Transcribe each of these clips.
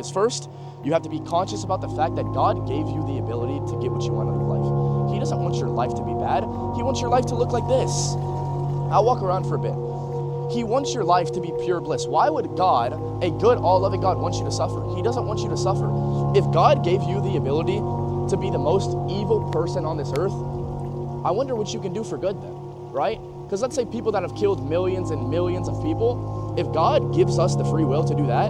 is first, you have to be conscious about the fact that God gave you the ability to get what you want out of life. He doesn't want your life to be bad. He wants your life to look like this. I'll walk around for a bit. He wants your life to be pure bliss. Why would God, a good, all-loving God, want you to suffer? He doesn't want you to suffer. If God gave you the ability to be the most evil person on this earth, I wonder what you can do for good then, right? Because let's say people that have killed millions and millions of people, if God gives us the free will to do that,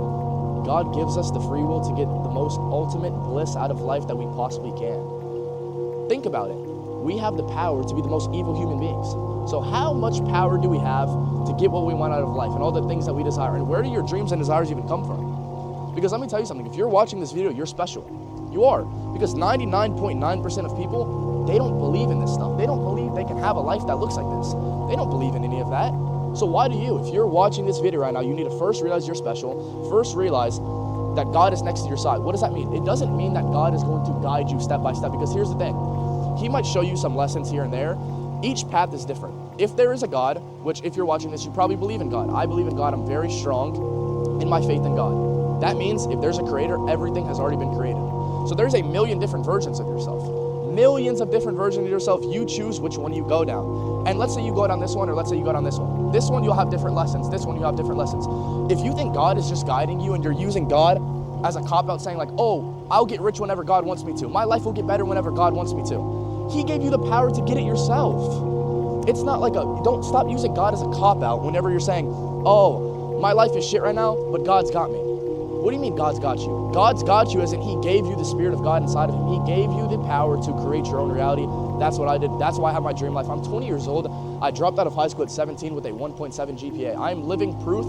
God gives us the free will to get the most ultimate bliss out of life that we possibly can. Think about it. We have the power to be the most evil human beings. So how much power do we have to get what we want out of life and all the things that we desire? And where do your dreams and desires even come from? Because let me tell you something. If you're watching this video, you're special. You are. Because 99.9% of people, they don't believe in this stuff. They don't believe they can have a life that looks like this. They don't believe in any of that. So why do you? If you're watching this video right now, you need to first realize you're special. First realize that God is next to your side. What does that mean? It doesn't mean that God is going to guide you step by step, because here's the thing. He might show you some lessons here and there. Each path is different. If there is a God, which if you're watching this, you probably believe in God. I believe in God. I'm very strong in my faith in God. That means if there's a creator, everything has already been created. So there's a million different versions of yourself. Millions of different versions of yourself. You choose which one you go down. And let's say you go down this one, or let's say you go down this one. This one you'll have different lessons. This one you'll have different lessons. If you think God is just guiding you and you're using God as a cop-out saying like, oh, I'll get rich whenever God wants me to. My life will get better whenever God wants me to. He gave you the power to get it yourself. It's not like don't stop using God as a cop-out whenever you're saying, oh, my life is shit right now, but God's got me. What do you mean God's got you? God's got you as in He gave you the Spirit of God inside of Him. He gave you the power to create your own reality. That's what I did. That's why I have my dream life. I'm 20 years old. I dropped out of high school at 17 with a 1.7 GPA. I'm living proof,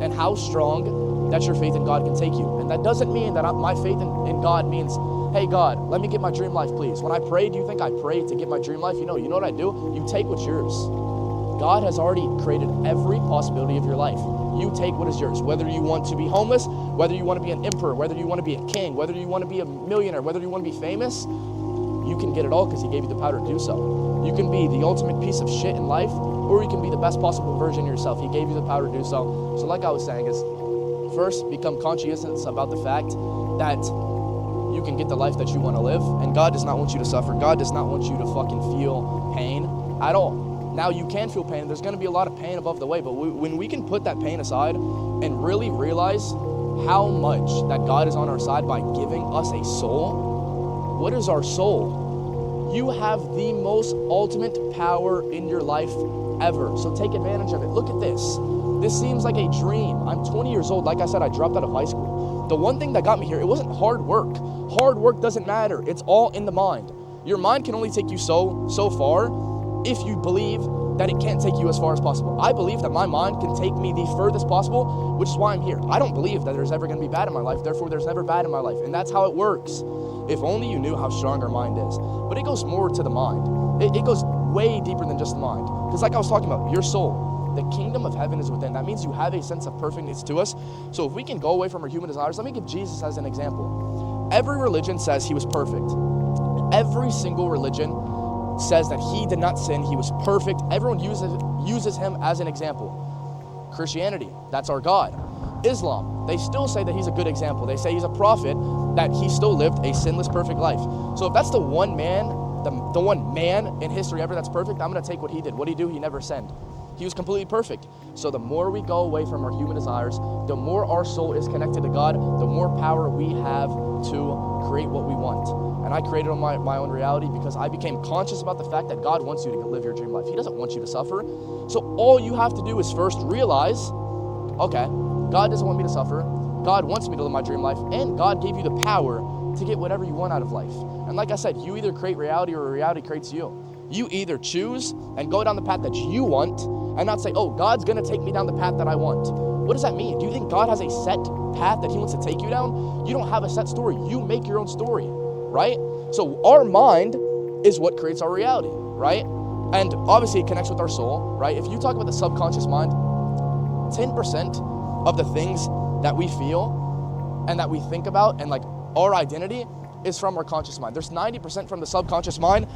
and how strong that your faith in God can take you. And that doesn't mean that my faith in God means, hey God, let me get my dream life, please. When I pray, do you think I pray to get my dream life? You know what I do? You take what's yours. God has already created every possibility of your life. You take what is yours. Whether you want to be homeless, whether you want to be an emperor, whether you want to be a king, whether you want to be a millionaire, whether you want to be famous, you can get it all because He gave you the power to do so. You can be the ultimate piece of shit in life, or you can be the best possible version of yourself. He gave you the power to do so. So like I was saying is, first, become conscious about the fact that you can get the life that you want to live, and God does not want you to suffer. God does not want you to fucking feel pain at all. Now, you can feel pain. There's going to be a lot of pain above the way, but when we can put that pain aside and really realize how much that God is on our side by giving us a soul, what is our soul? You have the most ultimate power in your life ever, so take advantage of it. Look at this. This seems like a dream. I'm 20 years old. Like I said, I dropped out of high school. The one thing that got me here, it wasn't hard work. Hard work doesn't matter. It's all in the mind. Your mind can only take you so far if you believe that it can't take you as far as possible. I believe that my mind can take me the furthest possible, which is why I'm here. I don't believe that there's ever going to be bad in my life, therefore there's never bad in my life. And that's how it works. If only you knew how strong our mind is. But it goes more to the mind. It goes way deeper than just the mind. Because like I was talking about, your soul, the kingdom of heaven is within. That means you have a sense of perfectness to us. So if we can go away from our human desires, let me give Jesus as an example. Every religion says He was perfect. Every single religion says that He did not sin. He was perfect. Everyone uses Him as an example. Christianity, that's our God. Islam, they still say that He's a good example. They say He's a prophet, that He still lived a sinless, perfect life. So if that's the one man, the one man in history ever that's perfect, I'm going to take what He did. What did He do? He never sinned. He was completely perfect. So the more we go away from our human desires, the more our soul is connected to God, the more power we have to create what we want. And I created my own reality because I became conscious about the fact that God wants you to live your dream life. He doesn't want you to suffer. So all you have to do is first realize, okay, God doesn't want me to suffer. God wants me to live my dream life. And God gave you the power to get whatever you want out of life. And like I said, you either create reality or reality creates you. You either choose and go down the path that you want and not say, oh, God's going to take me down the path that I want. What does that mean? Do you think God has a set path that He wants to take you down? You don't have a set story. You make your own story, right? So our mind is what creates our reality, right? And obviously it connects with our soul, right? If you talk about the subconscious mind, 10% of the things that we feel and that we think about and like our identity is from our conscious mind. There's 90% from the subconscious mind.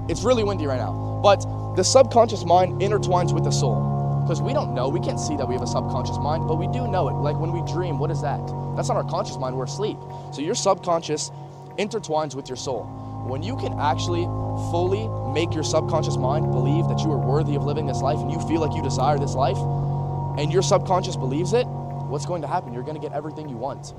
It's really windy right now, but the subconscious mind intertwines with the soul. Because we don't know, we can't see that we have a subconscious mind, but we do know it. Like when we dream, what is that? That's not our conscious mind, we're asleep. So your subconscious intertwines with your soul. When you can actually fully make your subconscious mind believe that you are worthy of living this life and you feel like you desire this life, and your subconscious believes it, what's going to happen? You're going to get everything you want.